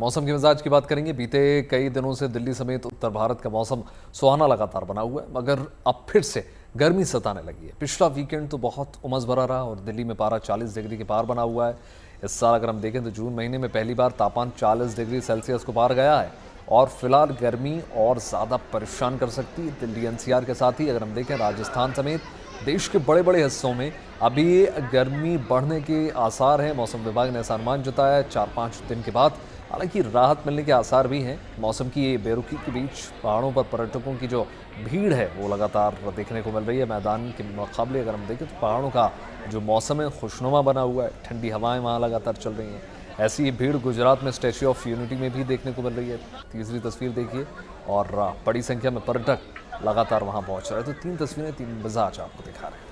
मौसम के मिजाज की बात करेंगे। बीते कई दिनों से दिल्ली समेत उत्तर भारत का मौसम सुहाना लगातार बना हुआ है, मगर अब फिर से गर्मी सताने लगी है। पिछला वीकेंड तो बहुत उमस भरा रहा और दिल्ली में पारा 40 डिग्री के पार बना हुआ है। इस साल अगर हम देखें तो जून महीने में पहली बार तापमान 40 डिग्री सेल्सियस को पार गया है और फिलहाल गर्मी और ज़्यादा परेशान कर सकती है दिल्ली एनसीआर के साथ ही अगर हम देखें राजस्थान समेत देश के बड़े बड़े हिस्सों में अभी गर्मी बढ़ने के आसार हैं। मौसम विभाग ने ऐसा अनुमान जताया है 4-5 दिन के बाद। हालांकि राहत मिलने के आसार भी हैं। मौसम की ये बेरुखी के बीच पहाड़ों पर पर्यटकों की जो भीड़ है वो लगातार देखने को मिल रही है। मैदान के मुकाबले अगर हम देखें तो पहाड़ों का जो मौसम है खुशनुमा बना हुआ है, ठंडी हवाएं वहाँ लगातार चल रही हैं। ऐसी भीड़ गुजरात में स्टैच्यू ऑफ यूनिटी में भी देखने को मिल रही है। तीसरी तस्वीर देखिए और बड़ी संख्या में पर्यटक लगातार वहाँ पहुँच रहे हैं। तो 3 तस्वीरें 3 मिजाज आपको दिखा रहे हैं।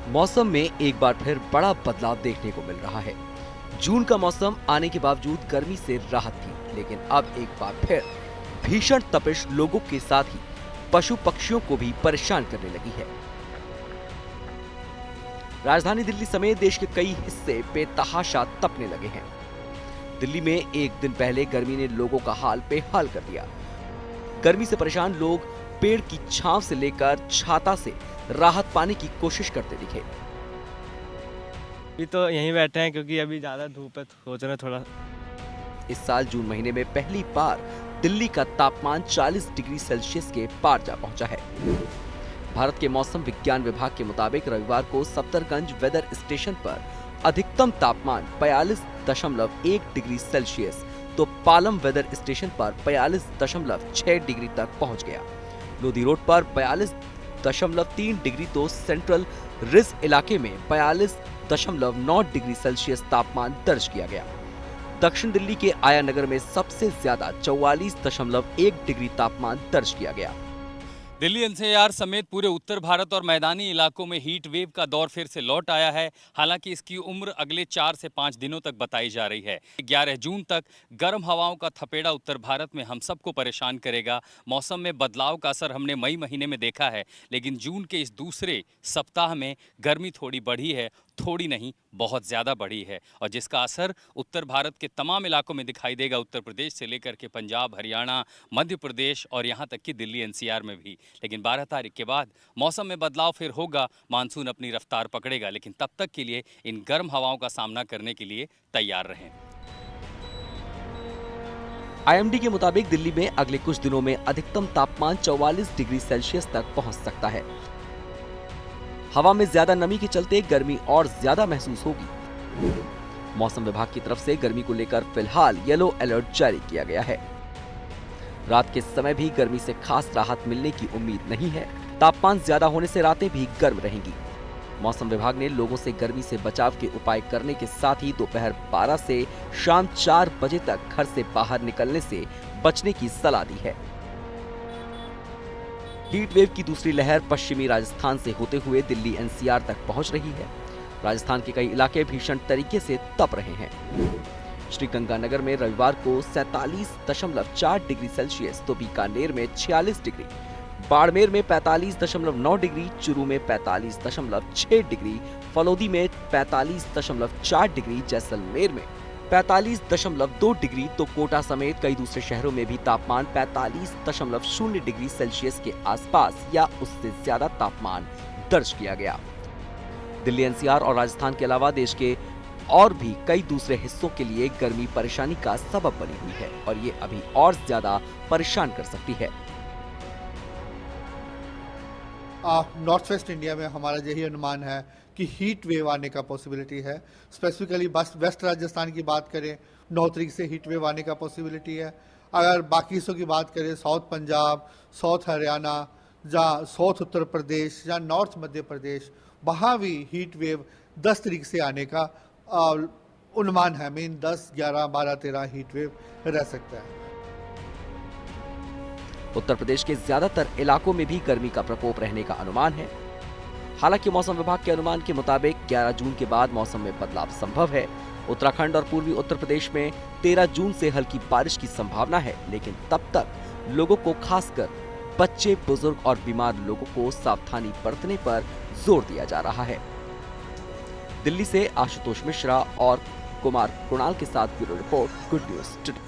मौसम में एक बार फिर बड़ा बदलाव देखने को मिल रहा है। जून का मौसम आने के बावजूद गर्मी से राहत थी, लेकिन अब एक बार फिर भीषण तपिश लोगों के साथ ही पशु पक्षियों को भी परेशान करने लगी है। राजधानी दिल्ली समेत देश के कई हिस्से बेतहाशा तपने लगे हैं। दिल्ली में एक दिन पहले गर्मी ने लोगों का हाल बेहाल कर दिया। गर्मी से परेशान लोग पेड़ की छांव से लेकर छाता से राहत पाने की कोशिश करते दिखे। अभी तो यहीं बैठे हैं क्योंकि अभी ज्यादा धूप है, सोच रहे हैं थोड़ा। इस साल जून महीने में पहली बार दिल्ली का तापमान 40 डिग्री सेल्सियस के पार जा पहुंचा है। भारत के मौसम विज्ञान विभाग के मुताबिक रविवार को सफदरगंज वेदर स्टेशन पर अधिकतम तापमान 42.1 डिग्री सेल्सियस तो पालम वेदर स्टेशन पर 42.6 डिग्री तक पहुंच गया। लोधी रोड पर 42.3 डिग्री तो सेंट्रल रिज इलाके में 42.9 डिग्री सेल्सियस तापमान दर्ज किया गया। दक्षिण दिल्ली के आया नगर में सबसे ज्यादा 44.1 डिग्री तापमान दर्ज किया गया। दिल्ली एनसीआर समेत पूरे उत्तर भारत और मैदानी इलाकों में हीट वेव का दौर फिर से लौट आया है। हालांकि इसकी उम्र अगले 4 से 5 दिनों तक बताई जा रही है। 11 जून तक गर्म हवाओं का थपेड़ा उत्तर भारत में हम सबको परेशान करेगा। मौसम में बदलाव का असर हमने मई महीने में देखा है, लेकिन जून के इस दूसरे सप्ताह में गर्मी थोड़ी बढ़ी है, थोड़ी नहीं बहुत ज़्यादा बढ़ी है, और जिसका असर उत्तर भारत के तमाम इलाकों में दिखाई देगा। उत्तर प्रदेश से लेकर के पंजाब, हरियाणा, मध्य प्रदेश और यहाँ तक कि दिल्ली एनसीआर में भी। लेकिन 12 तारीख के बाद मौसम में बदलाव फिर होगा, मानसून अपनी रफ्तार पकड़ेगा, लेकिन तब तक के लिए इन गर्म हवाओं का सामना करने के लिए तैयार रहें। आईएमडी के मुताबिक दिल्ली में अगले कुछ दिनों में अधिकतम तापमान 44 डिग्री सेल्सियस तक पहुंच सकता है। हवा में ज्यादा नमी के चलते गर्मी और ज्यादा महसूस होगी। मौसम विभाग की तरफ से गर्मी को लेकर फिलहाल येलो अलर्ट जारी किया गया है। रात के समय भी गर्मी से खास राहत मिलने की उम्मीद नहीं है। तापमान ज्यादा होने से रातें भी गर्म रहेंगी। मौसम विभाग ने लोगों से गर्मी से बचाव के उपाय करने के साथ ही दोपहर 12 से शाम 4 बजे तक घर से बाहर निकलने से बचने की सलाह दी है। हीट वेव की दूसरी लहर पश्चिमी राजस्थान से होते हुए दिल्ली एनसीआर तक पहुंच रही है। राजस्थान के कई इलाके भीषण तरीके से तप रहे हैं। श्रीगंगानगर में रविवार को 47.4 डिग्री सेल्सियस तो बीकानेर में 46 डिग्री, बाड़मेर में 45.9 डिग्री, चूरू में 45.6 डिग्री, फलोदी में 45.4 डिग्री, जैसलमेर में 45.2 डिग्री तो कोटा समेत कई दूसरे शहरों में भी तापमान 45.0 डिग्री सेल्सियस के आसपास या उससे ज्यादा तापमान दर्ज किया गया। दिल्ली एनसीआर और राजस्थान के अलावा देश के और भी कई दूसरे हिस्सों के लिए गर्मी परेशानी का सबब बनी हुई है और ये अभी और ज्यादा परेशान कर सकती है। नॉर्थ वेस्ट इंडिया में हमारा यही अनुमान है कि हीट वेव आने का पॉसिबिलिटी है। स्पेसिफिकली वेस्ट राजस्थान की बात करें 9 तारीख से हीट वेव आने का पॉसिबिलिटी है। अगर बाकी हिस्सों की बात करें साउथ पंजाब, साउथ हरियाणा, जहाँ साउथ उत्तर प्रदेश या नॉर्थ मध्य प्रदेश, वहाँ भी हीट वेव 10 तारीख से आने का अनुमान है। मीन 10, 11, 12, 13 हीट वेव रह सकता है। उत्तर प्रदेश के ज्यादातर इलाकों में भी गर्मी का प्रकोप रहने का अनुमान है। हालांकि मौसम विभाग के अनुमान के मुताबिक 11 जून के बाद मौसम में बदलाव संभव है। उत्तराखंड और पूर्वी उत्तर प्रदेश में 13 जून से हल्की बारिश की संभावना है, लेकिन तब तक लोगों को, खासकर बच्चे, बुजुर्ग और बीमार लोगों को सावधानी बरतने पर जोर दिया जा रहा है। दिल्ली से आशुतोष मिश्रा और कुमार कुणाल के साथ bureau report, good news today.